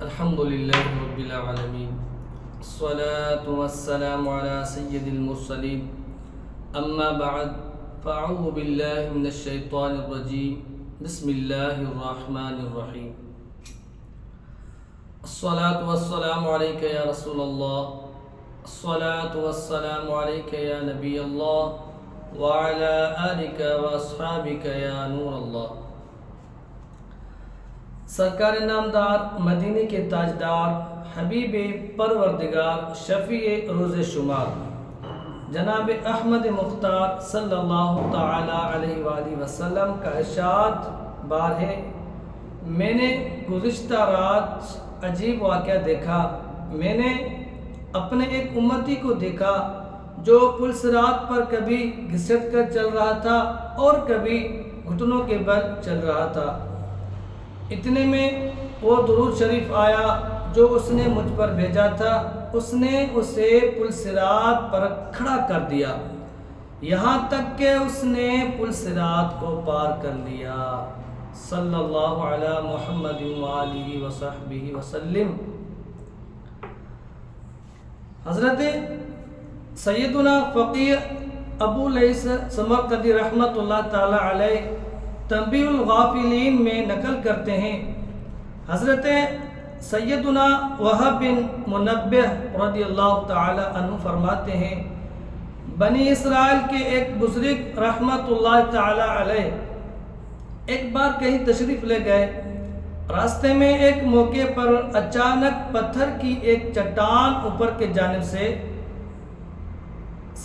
الحمد لله رب العالمين الصلاة والسلام على سيد المرسلين أما بعد فأعوذ بالله من الشيطان الرجيم بسم الله الرحمن الرحيم الصلاة والسلام عليك يا رسول الله الصلاة والسلام عليك يا نبي الله وعلى آلك وأصحابك يا نور الله۔ سرکار نامدار مدینے کے تاجدار حبیب پروردگار شفیع روز شمار جناب احمد مختار صلی اللہ تعالی علیہ وآلہ وسلم کا ارشاد بار ہے، میں نے گزشتہ رات عجیب واقعہ دیکھا۔ میں نے اپنے ایک امتی کو دیکھا جو پل صراط پر کبھی گھسٹ کر چل رہا تھا اور کبھی گھٹنوں کے بل چل رہا تھا۔ اتنے میں وہ درود شریف آیا جو اس نے مجھ پر بھیجا تھا۔ اس نے اسے پل صراط پر کھڑا کر دیا، یہاں تک کہ اس نے پل صراط کو پار کر لیا۔ صلی اللہ علی محمد وآلہ وصحبہ وسلم۔ حضرت سیدنا فقیہ ابو لیث سمرقندی رحمۃ اللہ تعالی علیہ تنبیہ الغافلین میں نقل کرتے ہیں، حضرت سیدنا وہب بن منبہ رضی اللہ تعالی عنہ فرماتے ہیں، بنی اسرائیل کے ایک بزرگ رحمۃ اللہ تعالی علیہ ایک بار کہیں تشریف لے گئے۔ راستے میں ایک موقع پر اچانک پتھر کی ایک چٹان اوپر کے جانب سے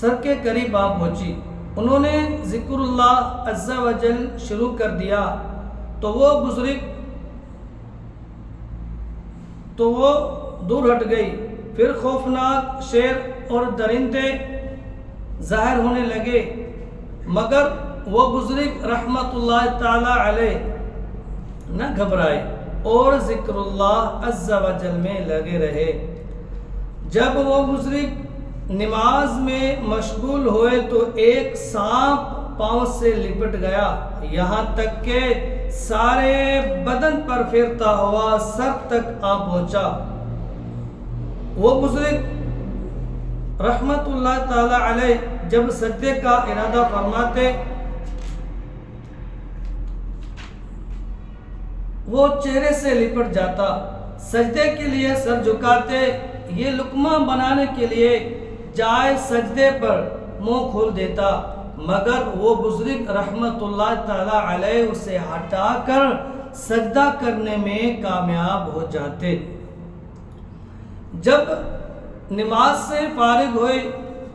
سر کے قریب آ پہنچی۔ انہوں نے ذکر اللہ عز و جل شروع کر دیا تو وہ دور ہٹ گئی۔ پھر خوفناک شیر اور درندے ظاہر ہونے لگے، مگر وہ بزرگ رحمت اللہ تعالی علیہ نہ گھبرائے اور ذکر اللہ عز و جل میں لگے رہے۔ جب وہ بزرگ نماز میں مشغول ہوئے تو ایک سانپ پاؤں سے لپٹ گیا، یہاں تک کہ سارے بدن پر پھرتا ہوا سر تک آ پہنچا۔ وہ بزرگ رحمت اللہ تعالی علیہ جب سجدے کا ارادہ فرماتے وہ چہرے سے لپٹ جاتا، سجدے کے لیے سر جھکاتے، یہ لقمہ بنانے کے لیے جائے سجدے پر منہ کھول دیتا، مگر وہ بزرگ رحمت اللہ تعالی علیہ اسے ہٹا کر سجدہ کرنے میں کامیاب ہو جاتے۔ جب نماز سے فارغ ہوئے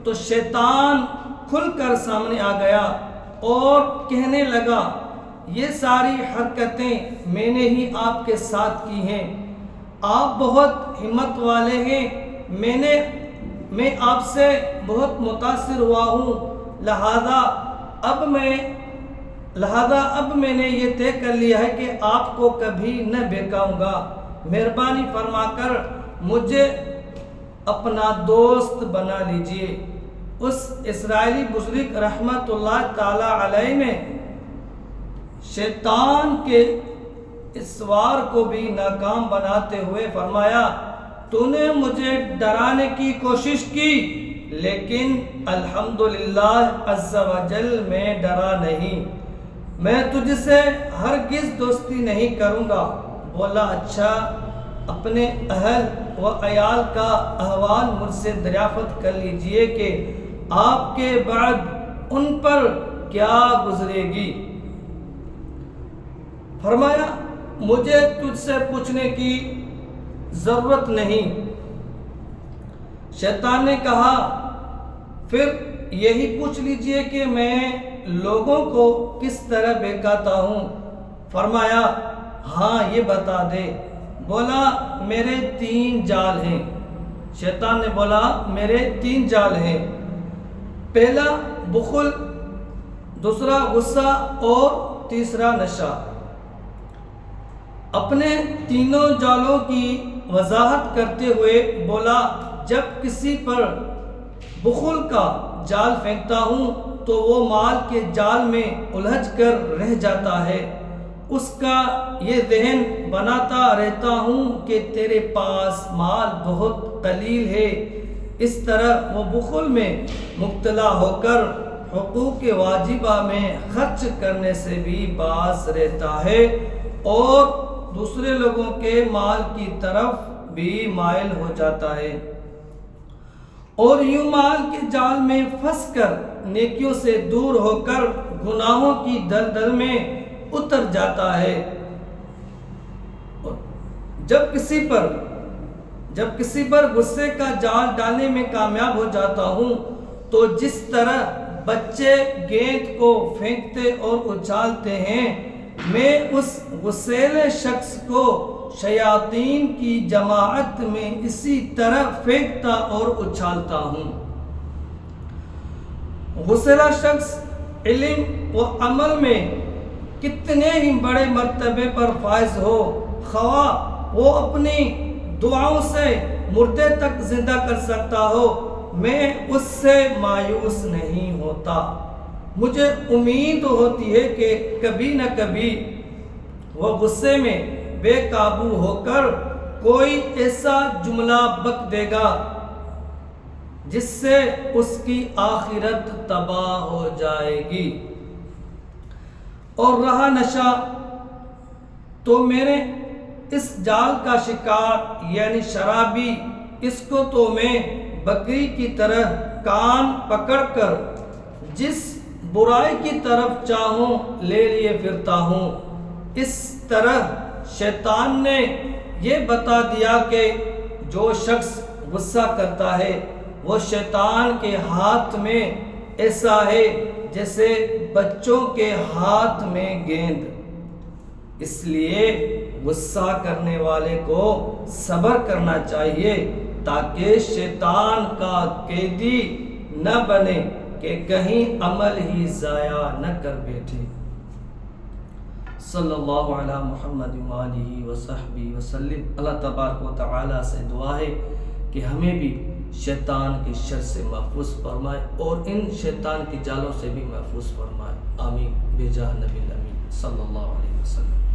تو شیطان کھل کر سامنے آ گیا اور کہنے لگا، یہ ساری حرکتیں میں نے ہی آپ کے ساتھ کی ہیں، آپ بہت ہمت والے ہیں، میں آپ سے بہت متاثر ہوا ہوں، لہذا اب میں نے یہ طے کر لیا ہے کہ آپ کو کبھی نہ بہکاؤں گا، مہربانی فرما کر مجھے اپنا دوست بنا لیجئے۔ اس اسرائیلی بزرگ رحمت اللہ تعالی علیہ نے شیطان کے اس وار کو بھی ناکام بناتے ہوئے فرمایا، تو نے مجھے ڈرانے کی کوشش کی لیکن الحمدللہ عز و جل میں ڈرا نہیں، میں تجھ سے ہرگز دوستی نہیں کروں گا۔ بولا، اچھا، اپنے اہل و عیال کا احوال مجھ سے دریافت کر لیجئے کہ آپ کے بعد ان پر کیا گزرے گی۔ فرمایا، مجھے تجھ سے پوچھنے کی ضرورت نہیں۔ شیطان نے کہا، پھر یہی پوچھ لیجئے کہ میں لوگوں کو کس طرح بہکاتا ہوں۔ فرمایا، ہاں، یہ بتا دے۔ بولا، میرے 3 جال ہیں۔ شیطان نے بولا، میرے 3 جال ہیں، پہلا بخل، دوسرا غصہ اور تیسرا نشہ۔ اپنے تینوں جالوں کی وضاحت کرتے ہوئے بولا، جب کسی پر بخل کا جال پھینکتا ہوں تو وہ مال کے جال میں الجھ کر رہ جاتا ہے، اس کا یہ ذہن بناتا رہتا ہوں کہ تیرے پاس مال بہت قلیل ہے، اس طرح وہ بخل میں مبتلا ہو کر حقوق واجبہ میں خرچ کرنے سے بھی باز رہتا ہے اور دوسرے لوگوں کے مال کی طرف بھی مائل ہو جاتا ہے، اور یوں مال کے جال میں پھنس کر نیکیوں سے دور ہو کر گناہوں کی دلدل میں اتر جاتا ہے۔ جب کسی پر غصے کا جال ڈالنے میں کامیاب ہو جاتا ہوں تو جس طرح بچے گیند کو پھینکتے اور اچھالتے ہیں، میں اس غصیلے شخص کو شیاطین کی جماعت میں اسی طرح پھینکتا اور اچھالتا ہوں۔ غصیلہ شخص علم و عمل میں کتنے ہی بڑے مرتبے پر فائز ہو، خواہ وہ اپنی دعاؤں سے مردے تک زندہ کر سکتا ہو، میں اس سے مایوس نہیں ہوتا۔ مجھے امید ہوتی ہے کہ کبھی نہ کبھی وہ غصے میں بے قابو ہو کر کوئی ایسا جملہ بک دے گا جس سے اس کی آخرت تباہ ہو جائے گی، اور رہا نشہ تو میرے اس جال کا شکار یعنی شرابی، اس کو تو میں بکری کی طرح کان پکڑ کر جس برائی کی طرف چاہوں لے لیے پھرتا ہوں۔ اس طرح شیطان نے یہ بتا دیا کہ جو شخص غصہ کرتا ہے وہ شیطان کے ہاتھ میں ایسا ہے جیسے بچوں کے ہاتھ میں گیند۔ اس لیے غصہ کرنے والے کو صبر کرنا چاہیے تاکہ شیطان کا قیدی نہ بنے کہ کہیں عمل ہی ضائع نہ کر بیٹھے۔ صلی اللہ علی محمد وآلہ وصحبہ وسلم۔ اللہ تبارک و تعالی سے دعا ہے کہ ہمیں بھی شیطان کے شر سے محفوظ فرمائے اور ان شیطان کی جالوں سے بھی محفوظ فرمائے، آمین، بجاہ نبی الامین صلی اللہ علیہ وسلم۔